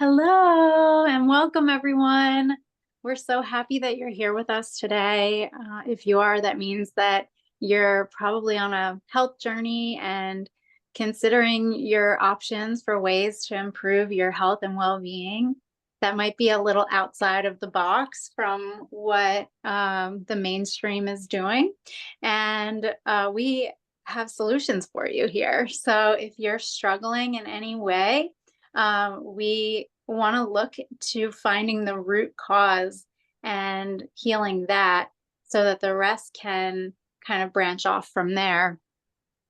Hello and welcome, everyone. We're so happy that you're here with us today. If you are, that means that you're probably on a health journey and considering your options for ways to improve your health and well-being. That might be a little outside of the box from what the mainstream is doing. And we have solutions for you here. So if you're struggling in any way, we want to look to finding the root cause and healing that so that the rest can kind of branch off from there.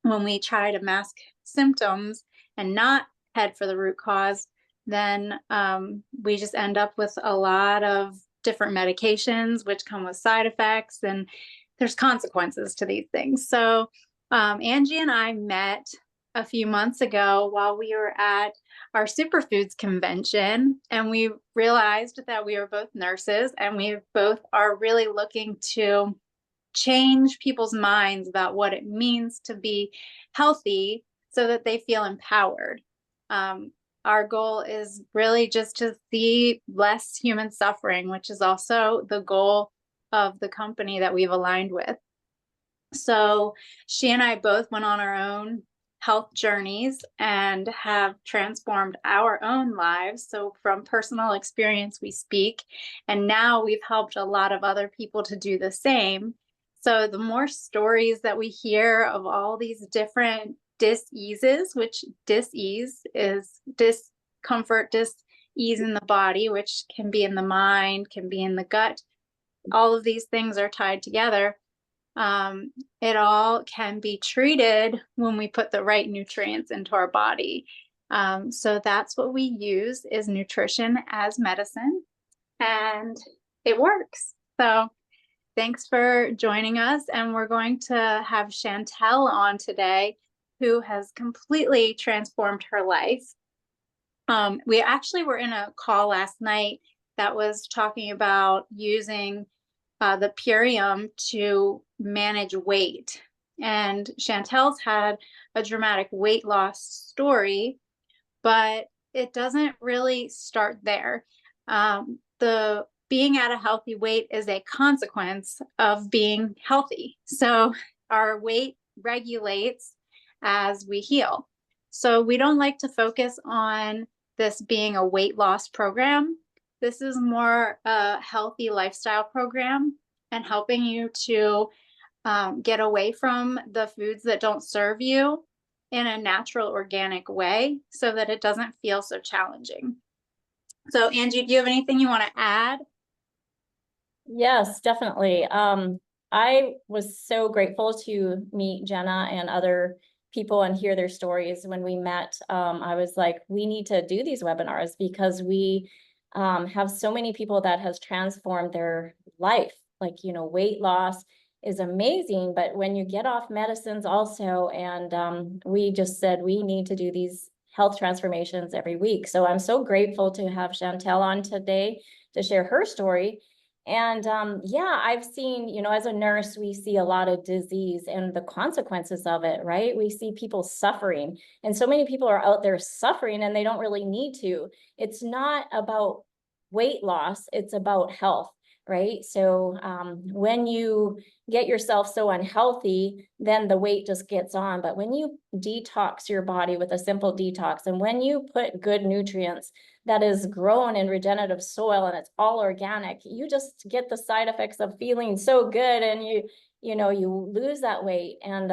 When we try to mask symptoms and not head for the root cause, then we just end up with a lot of different medications, which come with side effects, and there's consequences to these things. So Angie and I met a few months ago while we were at our superfoods convention, and we realized that we were both nurses and we both are really looking to change people's minds about what it means to be healthy so that they feel empowered. Our goal is really just to see less human suffering, which is also the goal of the company that we've aligned with. So she and I both went on our own health journeys and have transformed our own lives. So from personal experience, we speak, and now we've helped a lot of other people to do the same. So the more stories that we hear of all these different dis-eases, which dis-ease is discomfort, dis-ease in the body, which can be in the mind, can be in the gut. All of these things are tied together. It all can be treated when we put the right nutrients into our body. So that's what we use is nutrition as medicine, and it works. So thanks for joining us. And we're going to have Chantel on today, who has completely transformed her life. We actually were in a call last night that was talking about using the Purium to manage weight. And Chantel's had a dramatic weight loss story, but it doesn't really start there. The being at a healthy weight is a consequence of being healthy. So our weight regulates as we heal. So we don't like to focus on this being a weight loss program. This is more a healthy lifestyle program and helping you to get away from the foods that don't serve you in a natural, organic way so that it doesn't feel so challenging. So Angie, do you have anything you want to add? Yes, definitely. I was so grateful to meet Jenna and other people and hear their stories. When we met, I was like, we need to do these webinars because we have so many people that has transformed their life. Like, weight loss is amazing, but when you get off medicines also, and we just said we need to do these health transformations every week. So I'm so grateful to have Chantel on today to share her story. And yeah, I've seen, as a nurse, we see a lot of disease and the consequences of it, right? We see people suffering, and so many people are out there suffering and they don't really need to. It's not about weight loss, it's about health, right? So when you get yourself so unhealthy, then the weight just gets on. But when you detox your body with a simple detox, and when you put good nutrients that is grown in regenerative soil and it's all organic, you just get the side effects of feeling so good, and you lose that weight. And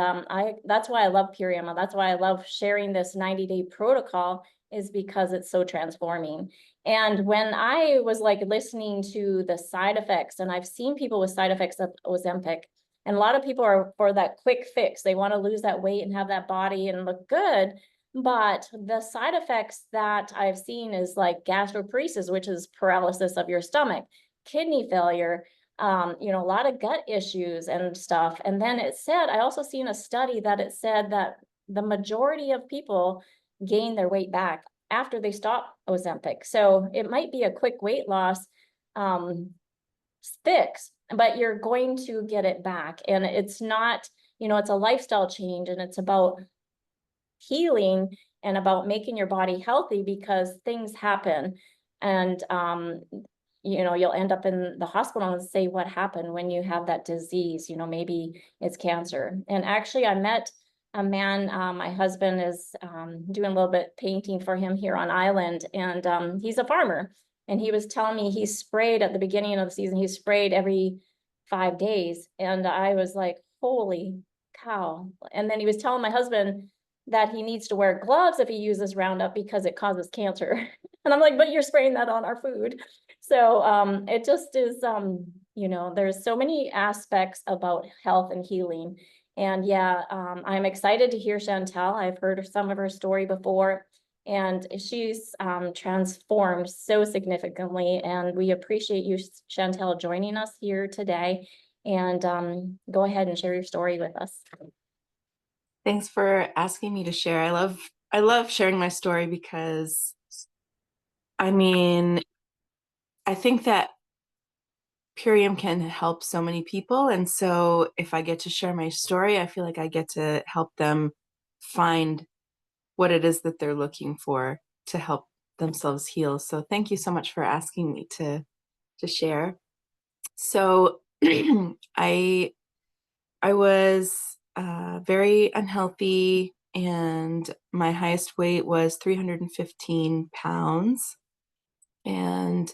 that's why I love Purium. That's why I love sharing this 90-day protocol, is because it's so transforming. And when I was like listening to the side effects, and I've seen people with side effects of Ozempic, and a lot of people are for that quick fix. They want to lose that weight and have that body and look good. But the side effects that I've seen is like gastroparesis, which is paralysis of your stomach, kidney failure, a lot of gut issues and stuff. And then I also seen a study that it said that the majority of people gain their weight back after they stop Ozempic. So it might be a quick weight loss fix, but you're going to get it back. And it's not, it's a lifestyle change, and it's about healing and about making your body healthy, because things happen. And, you'll end up in the hospital and say, what happened when you have that disease? Maybe it's cancer. And actually, I met a man, my husband is doing a little bit painting for him here on island, and he's a farmer. And he was telling me he sprayed at the beginning of the season, he sprayed every 5 days. And I was like, holy cow. And then he was telling my husband that he needs to wear gloves if he uses Roundup because it causes cancer. And I'm like, but you're spraying that on our food. So it just is, there's so many aspects about health and healing. And yeah, I'm excited to hear Chantel. I've heard some of her story before, and she's transformed so significantly. And we appreciate you, Chantel, joining us here today. And go ahead and share your story with us. Thanks for asking me to share. I love sharing my story because, I mean, I think that Purium can help so many people. And so if I get to share my story, I feel like I get to help them find what it is that they're looking for to help themselves heal. So thank you so much for asking me to share. So I was very unhealthy, and my highest weight was 315 pounds. And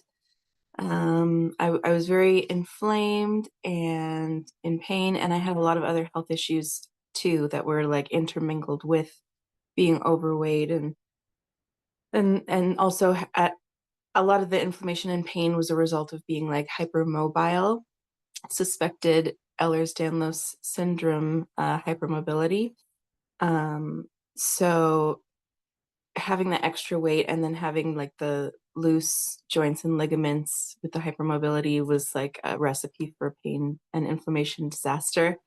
I was very inflamed and in pain, and I had a lot of other health issues too that were like intermingled with being overweight, and also at a lot of the inflammation and pain was a result of being like hypermobile, suspected Ehlers-Danlos syndrome, hypermobility. So having the extra weight and then having like the loose joints and ligaments with the hypermobility was like a recipe for pain and inflammation disaster.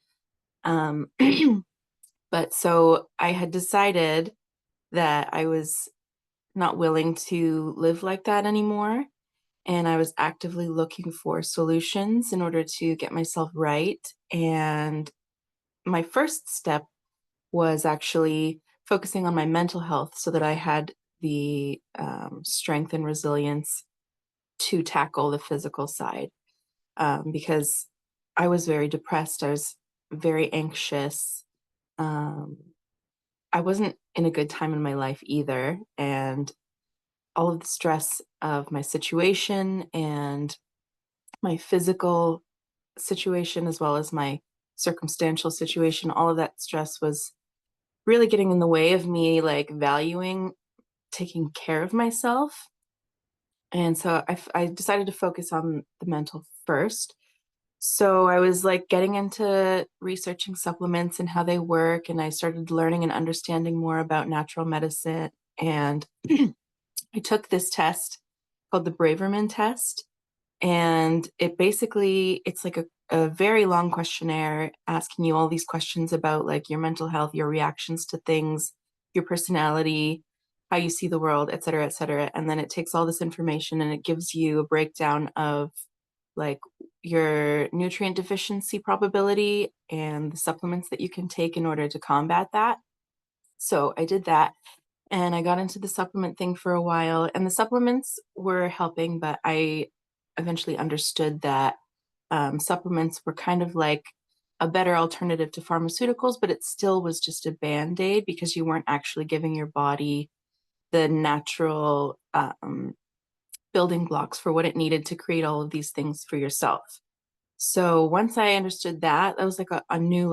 But so I had decided that I was not willing to live like that anymore. And I was actively looking for solutions in order to get myself right. And my first step was actually focusing on my mental health so that I had the strength and resilience to tackle the physical side, because I was very depressed. I was very anxious. I wasn't in a good time in my life either. And all of the stress of my situation and my physical situation, as well as my circumstantial situation, all of that stress was really getting in the way of me like valuing taking care of myself. And so I decided to focus on the mental first. So I was like getting into researching supplements and how they work, and I started learning and understanding more about natural medicine. And I took this test called the Braverman test, and it's like a very long questionnaire asking you all these questions about like your mental health, your reactions to things, your personality, how you see the world, et cetera, et cetera. And then it takes all this information and it gives you a breakdown of like your nutrient deficiency probability and the supplements that you can take in order to combat that. So I did that, and I got into the supplement thing for a while, and the supplements were helping, but I eventually understood that supplements were kind of like a better alternative to pharmaceuticals, but it still was just a band-aid because you weren't actually giving your body the natural building blocks for what it needed to create all of these things for yourself. So once I understood that, that was like a new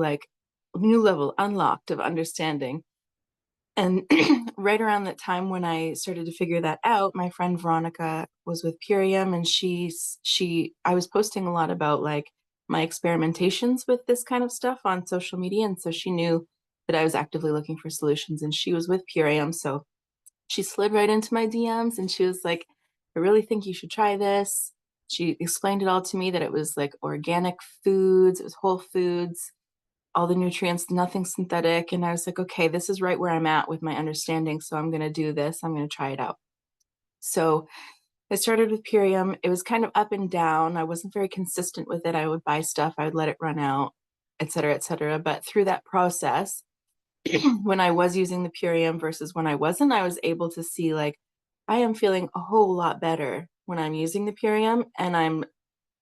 level unlocked of understanding. And right around that time when I started to figure that out, my friend Veronica was with Purium, and I was posting a lot about like my experimentations with this kind of stuff on social media. And so she knew that I was actively looking for solutions, and she was with Purium. So she slid right into my DMs and she was like, I really think you should try this. She explained it all to me, that it was like organic foods, it was whole foods, all the nutrients, nothing synthetic. And I was like, okay, this is right where I'm at with my understanding. So I'm going to do this. I'm going to try it out. So I started with Purium. It was kind of up and down. I wasn't very consistent with it. I would buy stuff, I would let it run out, et cetera, et cetera. But through that process, when I was using the Purium versus when I wasn't, I was able to see like, I am feeling a whole lot better when I'm using the Purium, and I'm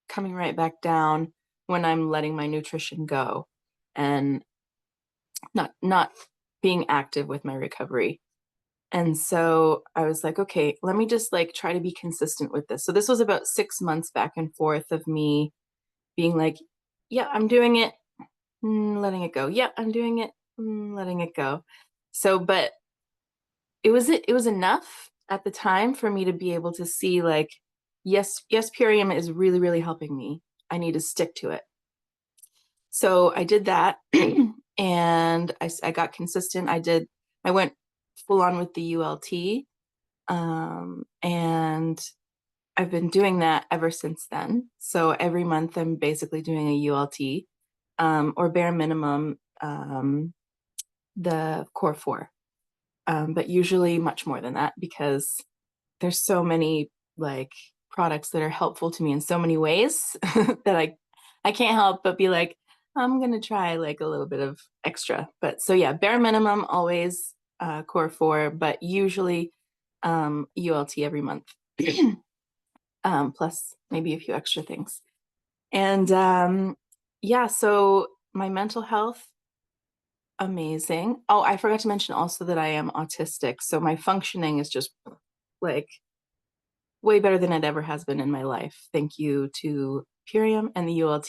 coming right back down when I'm letting my nutrition go and not being active with my recovery. And so I was like, okay, let me just like try to be consistent with this. So this was about 6 months back and forth of me being like, yeah, I'm doing it, letting it go. Yeah, I'm doing it, letting it go. So, but it was enough at the time for me to be able to see like, yes, Purium is really, really helping me. I need to stick to it. So I did that and I got consistent. I went full on with the ULT. And I've been doing that ever since then. So every month I'm basically doing a ULT, or bare minimum, the core 4. But usually much more than that, because there's so many like products that are helpful to me in so many ways that I can't help but be like, I'm gonna try like a little bit of extra. But so yeah, bare minimum always, core 4, but usually ULT every month, plus maybe a few extra things. And yeah, so my mental health, amazing. Oh, I forgot to mention also that I am autistic, so my functioning is just like way better than it ever has been in my life. Thank you to Purium and the ULT.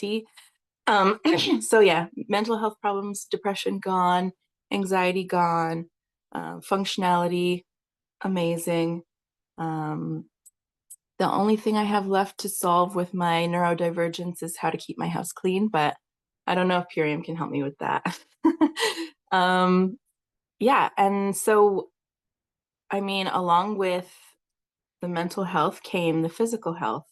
So yeah, mental health problems, depression gone, anxiety gone, functionality amazing. The only thing I have left to solve with my neurodivergence is how to keep my house clean, but I don't know if Purium can help me with that. Yeah, and so I mean, along with the mental health came the physical health.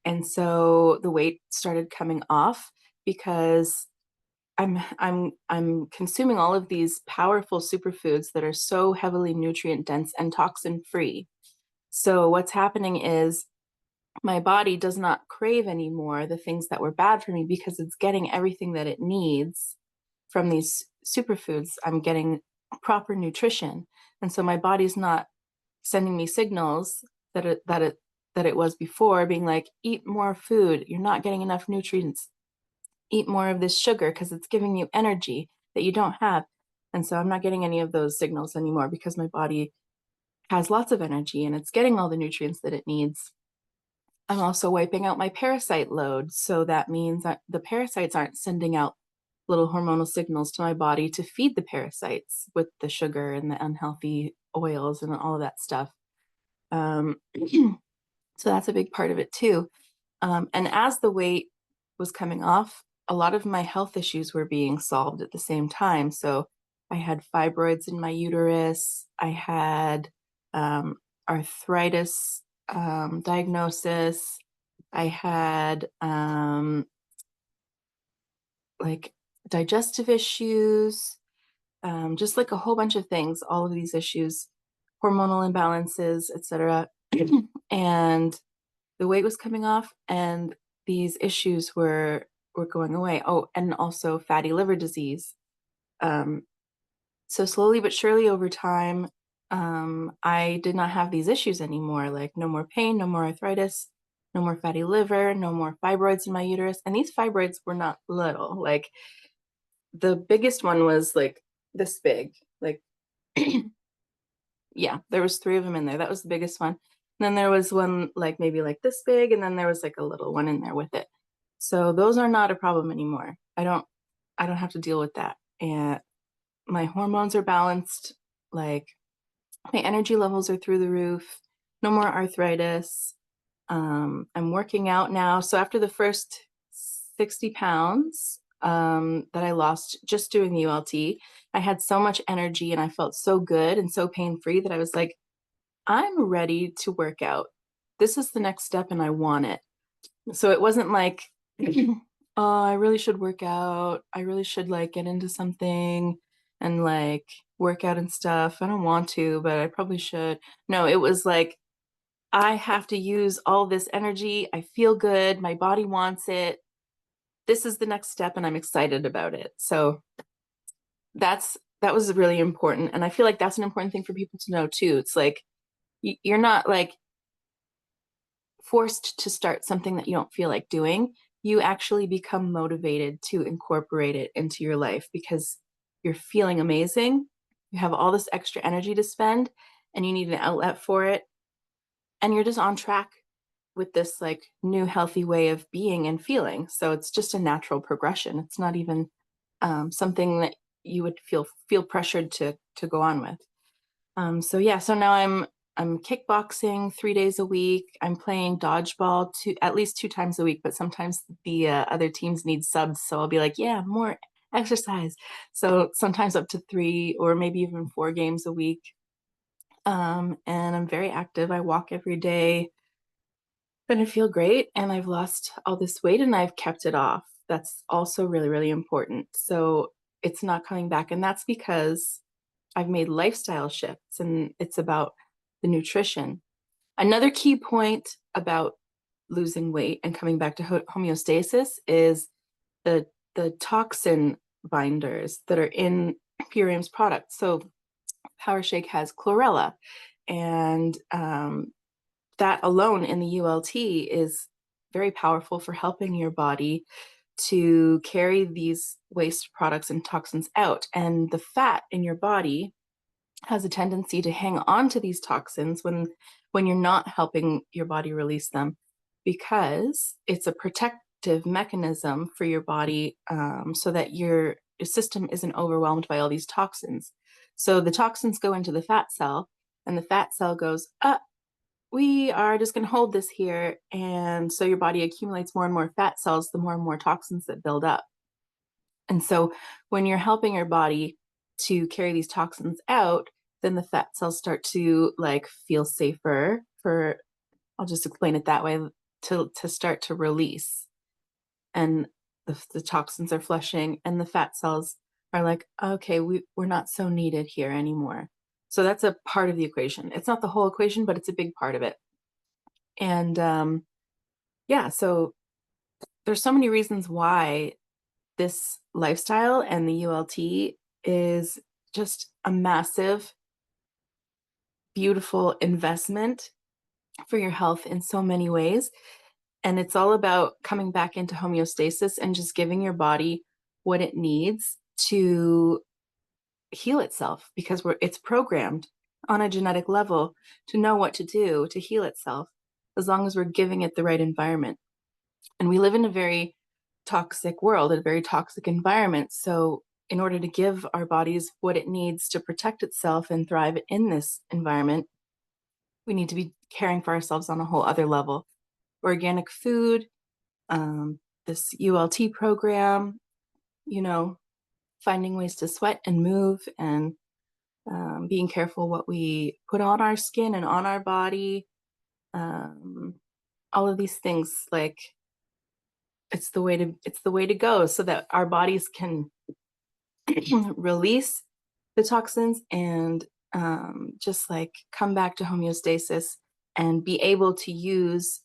And so the weight started coming off because I'm consuming all of these powerful superfoods that are so heavily nutrient dense and toxin free. So what's happening is my body does not crave anymore the things that were bad for me because it's getting everything that it needs from these superfoods. I'm getting proper nutrition. And so my body's not sending me signals that it was before, being like, eat more food, you're not getting enough nutrients, eat more of this sugar because it's giving you energy that you don't have. And so I'm not getting any of those signals anymore because my body has lots of energy and it's getting all the nutrients that it needs. I'm also wiping out my parasite load. So that means that the parasites aren't sending out little hormonal signals to my body to feed the parasites with the sugar and the unhealthy oils and all of that stuff. So that's a big part of it too. And as the weight was coming off, a lot of my health issues were being solved at the same time. So I had fibroids in my uterus. I had arthritis diagnosis. I had like digestive issues, just like a whole bunch of things, all of these issues, hormonal imbalances, etc. And the weight was coming off and these issues were going away. Oh, and also fatty liver disease. So slowly but surely over time, I did not have these issues anymore, like no more pain, no more arthritis, no more fatty liver, no more fibroids in my uterus. And these fibroids were not little. Like the biggest one was like this big, like yeah, there was 3 of them in there. That was the biggest one. And then there was one like maybe like this big, and then there was like a little one in there with it. So those are not a problem anymore. I don't have to deal with that. And my hormones are balanced, like my energy levels are through the roof, no more arthritis. I'm working out now. So after the first 60 pounds that I lost just doing the ULT, I had so much energy and I felt so good and so pain-free that I was like, I'm ready to work out. This is the next step and I want it. So it wasn't like, oh, I really should work out. I really should like get into something and like work out and stuff. I don't want to, but I probably should. No, it was like, I have to use all this energy. I feel good. My body wants it. This is the next step and I'm excited about it. So that's that was really important. And I feel like that's an important thing for people to know too. It's like, you're not like forced to start something that you don't feel like doing. You actually become motivated to incorporate it into your life because you're feeling amazing. You have all this extra energy to spend and you need an outlet for it. And you're just on track with this like new healthy way of being and feeling. So it's just a natural progression. It's not even something that you would feel pressured to go on with. So yeah, so now I'm kickboxing 3 days a week. I'm playing dodgeball at least 2 times a week, but sometimes the other teams need subs, so I'll be like, yeah, more exercise. So sometimes up to 3 or maybe even 4 games a week. And I'm very active. I walk every day. And I feel great, and I've lost all this weight and I've kept it off. That's also really, really important. So it's not coming back, and that's because I've made lifestyle shifts, and it's about the nutrition. Another key point about losing weight and coming back to homeostasis is the the toxin binders that are in Purium's product. So Power Shake has chlorella, and that alone in the ULT is very powerful for helping your body to carry these waste products and toxins out. And the fat in your body has a tendency to hang on to these toxins when you're not helping your body release them, because it's a protective mechanism for your body, so that your system isn't overwhelmed by all these toxins. So the toxins go into the fat cell, and the fat cell goes, we are just going to hold this here. And so your body accumulates more and more fat cells, the more and more toxins that build up. And so when you're helping your body to carry these toxins out, then the fat cells start to like feel safer for, I'll just explain it that way, to start to release. And the toxins are flushing, and the fat cells are like, okay, we're not so needed here anymore. So that's a part of the equation. It's not the whole equation, but it's a big part of it. And yeah, so there's so many reasons why this lifestyle and the ULT is just a massive, beautiful investment for your health in so many ways. And it's all about coming back into homeostasis and just giving your body what it needs to heal itself, because it's programmed on a genetic level to know what to do to heal itself, as long as we're giving it the right environment. And we live in a very toxic world, a very toxic environment. So in order to give our bodies what it needs to protect itself and thrive in this environment, we need to be caring for ourselves on a whole other level. Organic food, this ULT program, finding ways to sweat and move, and being careful what we put on our skin and on our body. All of these things, like, it's the way to go, so that our bodies can release the toxins and just like come back to homeostasis and be able to use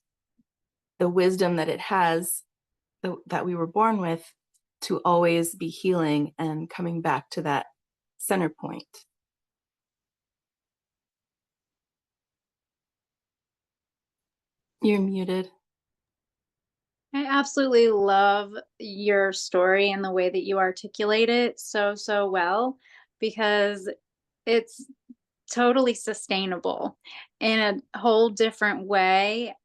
the wisdom that it has, that we were born with, to always be healing and coming back to that center point. You're muted. I absolutely love your story and the way that you articulate it so, so well, because it's totally sustainable in a whole different way,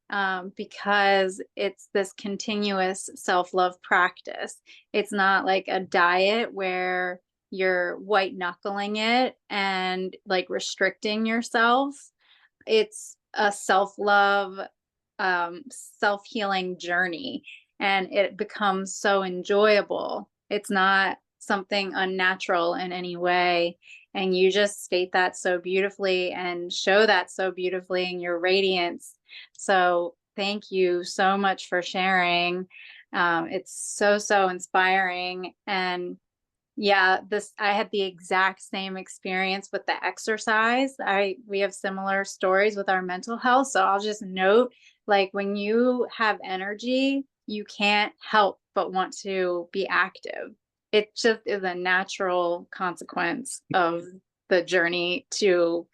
because it's this continuous self-love practice. It's not like a diet where you're white knuckling it and like restricting yourself. It's a self-love, self-healing journey, and it becomes so enjoyable. It's not something unnatural in any way. And you just state that so beautifully and show that so beautifully in your radiance. So thank you so much for sharing. It's so, so inspiring. And yeah, I had the exact same experience with the exercise. We have similar stories with our mental health. So I'll just note, like, when you have energy, you can't help but want to be active. it just is a natural consequence of the journey to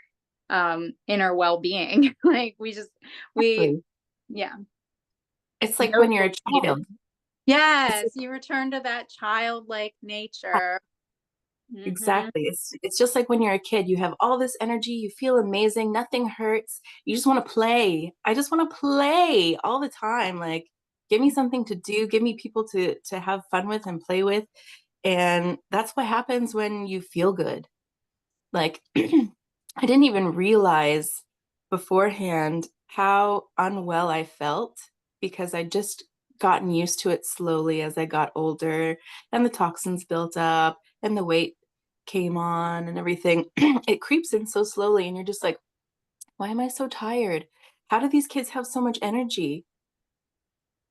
inner well-being. Like we Exactly. yeah. It's like No when you're a shade needed. child. It's Yes, you return to that childlike nature. Hmm. exactly. It's just like when you're a kid, you have all this energy, you feel amazing, nothing hurts. You just want to play. I just want to play all the time. Like, give me something to do, give me people to have fun with and play with. And that's what happens when you feel good. Like, I didn't even realize beforehand how unwell I felt because I just gotten used to it slowly as I got older and the toxins built up and the weight came on and everything. It creeps in so slowly, and you're just like, why am I so tired? How do these kids have so much energy?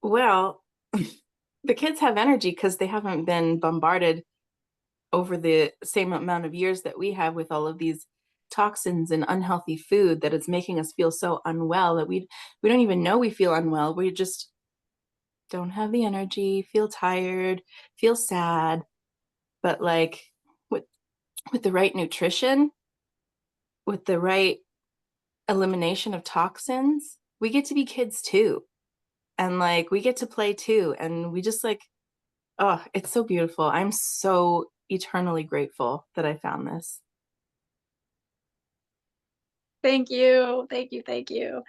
Well, the kids have energy because they haven't been bombarded over the same amount of years that we have with all of these toxins and unhealthy food that is making us feel so unwell that we don't even know we feel unwell. We just don't have the energy, feel tired, feel sad. But like with with the right nutrition, with the right elimination of toxins, we get to be kids too. And like we get to play too. And we just like, oh, it's so beautiful. I'm so eternally grateful that I found this. Thank you. Thank you. Thank you. So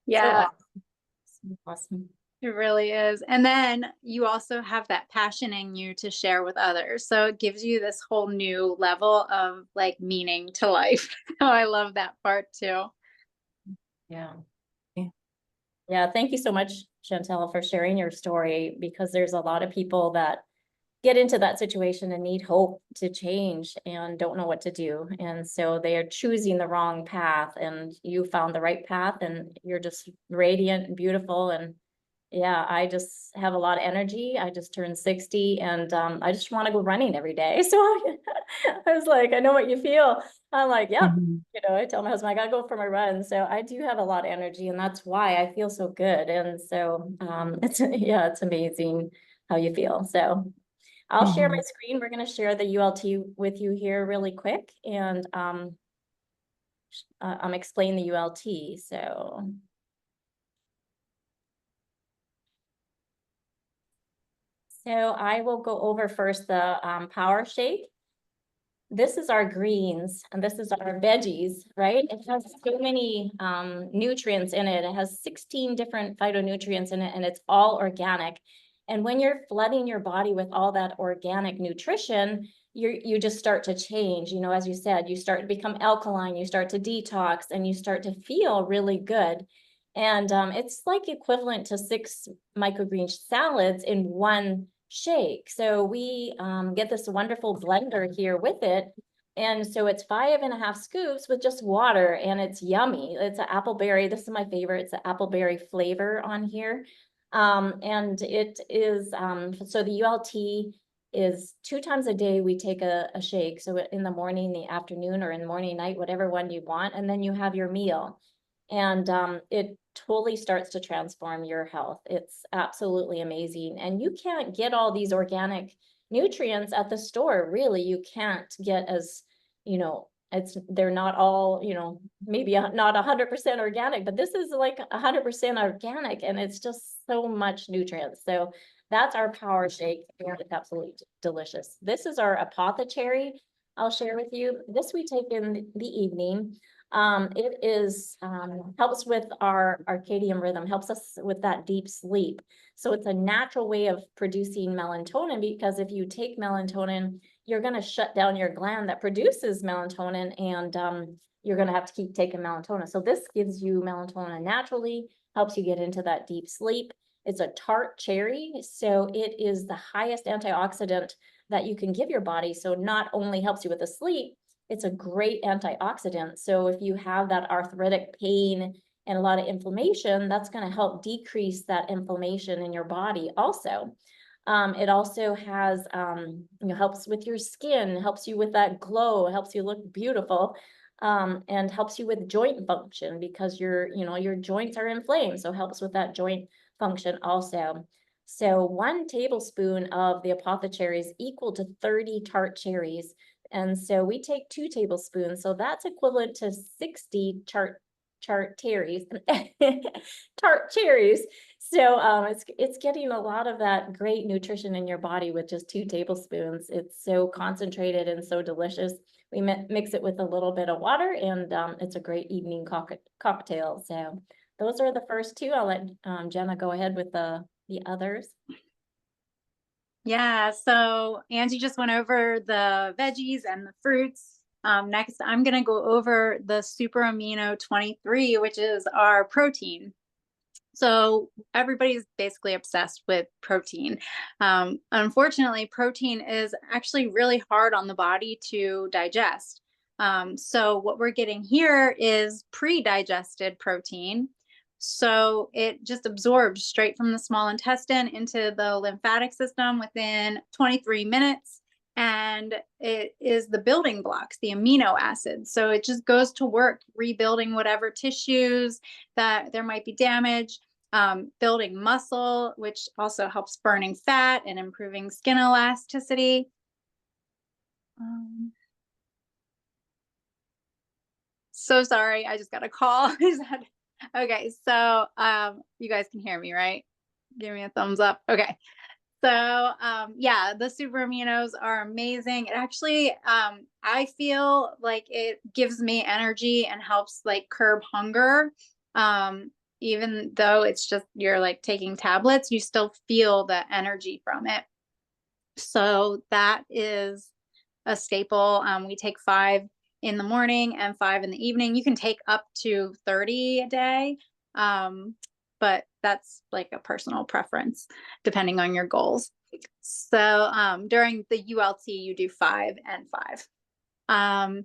Yeah, awesome. So awesome. it really is. And then you also have that passion in you to share with others. So it gives you this whole new level of like meaning to life. So I love that part too. Yeah. Yeah. Yeah. Thank you so much, Chantel, for sharing your story, because there's a lot of people that get into that situation and need hope to change and don't know what to do. And so they are choosing the wrong path, and you found the right path, and you're just radiant and beautiful. And yeah, I just have a lot of energy. I just turned 60, and I just want to go running every day. So I was like, I know what you feel. I'm like, yep. Mhm. I tell my husband I gotta go for my run. So I do have a lot of energy, and that's why I feel so good. And so it's yeah, it's amazing how you feel. So I'll share my Mhm. screen. We're going to share the ULT with you here really quick, and I'm explaining the ULT. So I will go over first the power shake. This is our greens and this is our veggies, right? It has so many nutrients in it. It has 16 different phytonutrients in it, and it's all organic. And when you're flooding your body with all that organic nutrition, you just start to change. As you said, you start to become alkaline, you start to detox, and you start to feel really good. And it's like equivalent to 6 microgreen salads in one shake. So we get this wonderful blender here with it. And so it's 5.5 scoops with just water, and it's yummy. It's an appleberry. This is my favorite. It's an appleberry flavor on here. And it is, so the ULT is 2 times a day we take a shake. So in the morning, the afternoon, or in morning, night, whatever one you want. And then you have your meal. And it totally starts to transform your health. It's absolutely amazing. And you can't get all these organic nutrients at the store. Really, you can't get they're not all, maybe not 100% organic, but this is like 100% organic, and it's just so much nutrients. So that's our power shake, and it's absolutely delicious. This is our apothecary. I'll share with you. This we take in the evening. It is helps with our circadian rhythm, helps us with that deep sleep. So it's a natural way of producing melatonin, because if you take melatonin, you're going to shut down your gland that produces melatonin, and you're going to have to keep taking melatonin. So this gives you melatonin naturally, helps you get into that deep sleep. It's a tart cherry, so it is the highest antioxidant that you can give your body. So not only helps you with the sleep, it's a great antioxidant. So if you have that arthritic pain and a lot of inflammation, that's going to help decrease that inflammation in your body also. It also has, helps with your skin, helps you with that glow, helps you look beautiful, and helps you with joint function, because your joints are inflamed. So helps with that joint function also. So 1 tablespoon of the apothecary is equal to 30 tart cherries. And so we take 2 tablespoons. So that's equivalent to 60 tart cherries. Tart cherries. So it's getting a lot of that great nutrition in your body with just 2 tablespoons. It's so concentrated and so delicious. We mix it with a little bit of water, and it's a great evening cocktail. So those are the first 2. I'll let Jenna go ahead with the others. Yeah, so Angie just went over the veggies and the fruits. Next, I'm going to go over the super amino 23, which is our protein. So everybody's basically obsessed with protein. Unfortunately, protein is actually really hard on the body to digest. So what we're getting here is pre-digested protein. So it just absorbs straight from the small intestine into the lymphatic system within 23 minutes. And it is the building blocks, the amino acids. So it just goes to work rebuilding whatever tissues that there might be damage, building muscle, which also helps burning fat and improving skin elasticity. So sorry, I just got a call. Okay, so you guys can hear me, right? Give me a thumbs up. Okay. So yeah, the super aminos are amazing. It actually, I feel like it gives me energy and helps like curb hunger. Even though it's just you're like taking tablets, you still feel the energy from it. So that is a staple. We take 5 in the morning and 5 in the evening. You can take up to 30 a day, but that's like a personal preference depending on your goals. So during the ULT, you do 5 and 5.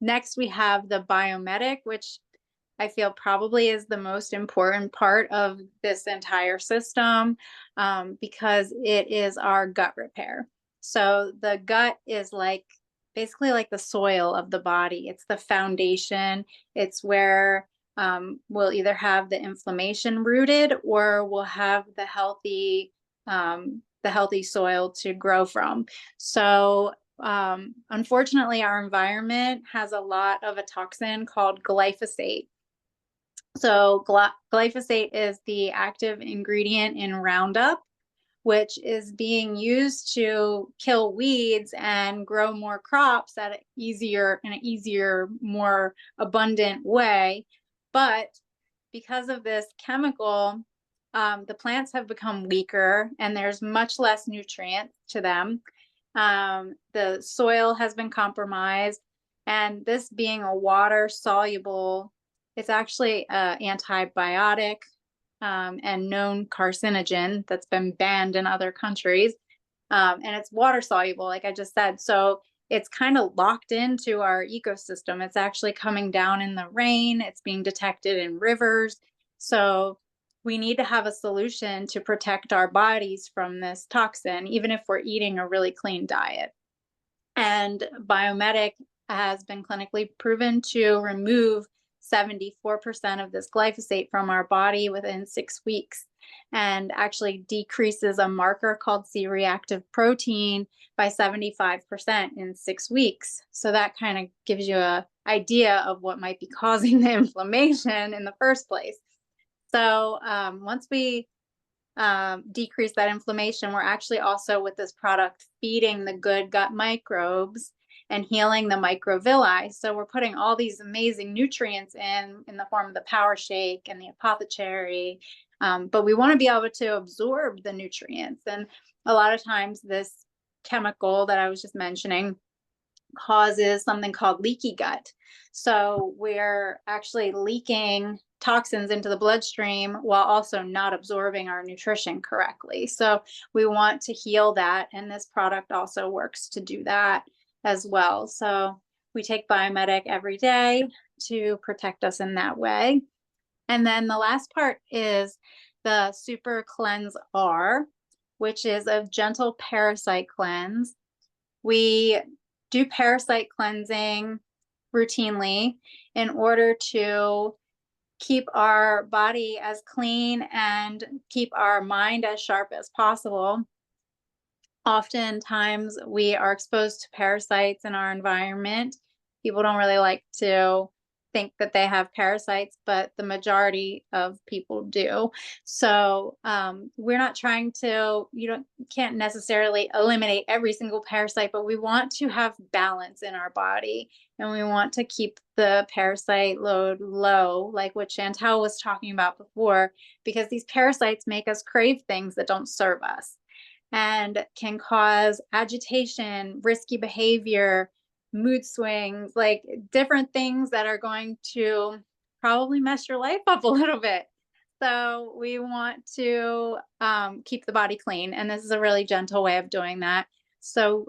Next, we have the biomedic, which I feel probably is the most important part of this entire system, because it is our gut repair. So the gut is like basically like the soil of the body. It's the foundation. It's where we'll either have the inflammation rooted or we'll have the healthy soil to grow from. So unfortunately, our environment has a lot of a toxin called glyphosate. So glyphosate is the active ingredient in Roundup, which is being used to kill weeds and grow more crops in an easier, more abundant way. But because of this chemical, the plants have become weaker and there's much less nutrients to them. The soil has been compromised, and this being a water soluble, it's actually an antibiotic and known carcinogen that's been banned in other countries. And it's water soluble, like I just said. So it's kind of locked into our ecosystem. It's actually coming down in the rain. It's being detected in rivers. So we need to have a solution to protect our bodies from this toxin, even if we're eating a really clean diet. And Biomedic has been clinically proven to remove 74% of this glyphosate from our body within 6 weeks, and actually decreases a marker called C-reactive protein by 75% in 6 weeks. So that kind of gives you an idea of what might be causing the inflammation in the first place. So once we decrease that inflammation, we're actually also with this product feeding the good gut microbes and healing the microvilli. So we're putting all these amazing nutrients in the form of the Power Shake and the apothecary, but we want to be able to absorb the nutrients. And a lot of times this chemical that I was just mentioning causes something called leaky gut. So we're actually leaking toxins into the bloodstream while also not absorbing our nutrition correctly. So we want to heal that, and this product also works to do that as well. So we take Biomedic every day to protect us in that way. And then the last part is the Super Cleanse R, which is a gentle parasite cleanse. We do parasite cleansing routinely in order to keep our body as clean and keep our mind as sharp as possible. Oftentimes we are exposed to parasites in our environment. People don't really like to think that they have parasites, but the majority of people do. So we're not trying to, can't necessarily eliminate every single parasite, but we want to have balance in our body, and we want to keep the parasite load low, like what Chantel was talking about before, because these parasites make us crave things that don't serve us and can cause agitation, risky behavior, mood swings, like different things that are going to probably mess your life up a little bit. So we want to keep the body clean. And this is a really gentle way of doing that. So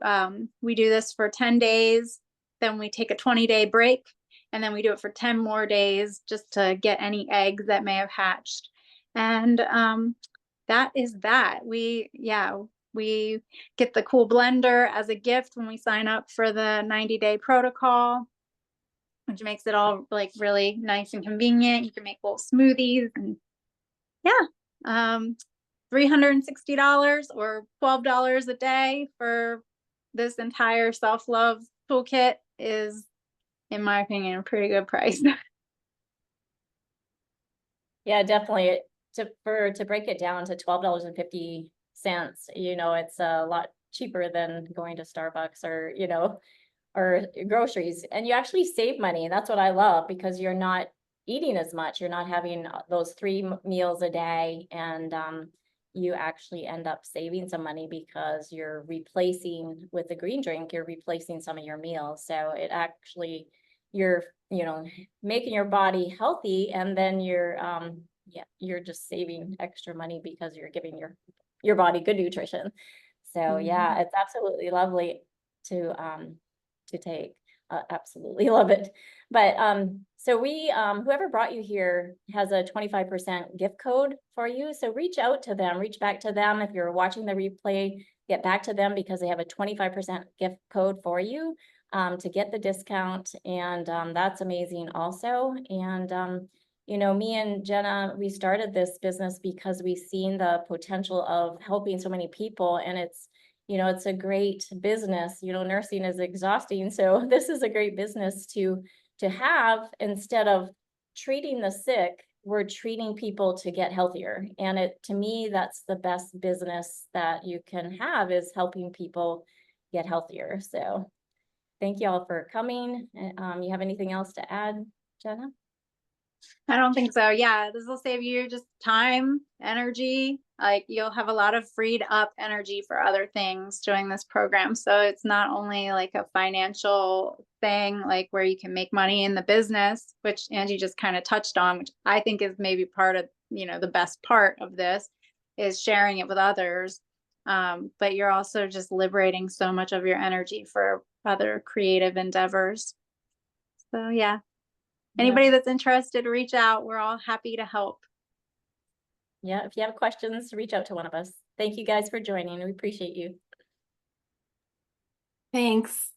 we do this for 10 days, then we take a 20-day break, and then we do it for 10 more days just to get any eggs that may have hatched. And that is that. We get the cool blender as a gift when we sign up for the 90-day protocol, which makes it all like really nice and convenient. You can make little smoothies, and $360 or $12 a day for this entire self-love toolkit is, in my opinion, a pretty good price. Yeah, definitely. To break it down to $12.50, it's a lot cheaper than going to Starbucks or groceries, and you actually save money. That's what I love, because you're not eating as much. You're not having those 3 meals a day, and you actually end up saving some money because you're replacing with the green drink, you're replacing some of your meals. So it actually, you're making your body healthy, and then you're just saving extra money because you're giving your body good nutrition. So yeah, it's absolutely lovely to take. Absolutely love it. But so we whoever brought you here has a 25% gift code for you. So reach out to them, reach back to them. If you're watching the replay, get back to them, because they have a 25% gift code for you to get the discount. And that's amazing also. And me and Jenna, we started this business because we've seen the potential of helping so many people, and it's a great business. Nursing is exhausting. So this is a great business to have. Instead of treating the sick, we're treating people to get healthier. And to me, that's the best business that you can have, is helping people get healthier. So thank you all for coming. You have anything else to add, Jenna? I don't think so. Yeah, this will save you just time, energy. Like, you'll have a lot of freed up energy for other things during this program. So it's not only like a financial thing, like where you can make money in the business, which Angie just kind of touched on, which I think is maybe part of, the best part of this is sharing it with others. But you're also just liberating so much of your energy for other creative endeavors. So yeah. Anybody that's interested, reach out. We're all happy to help. Yeah, if you have questions, reach out to one of us. Thank you guys for joining. We appreciate you. Thanks.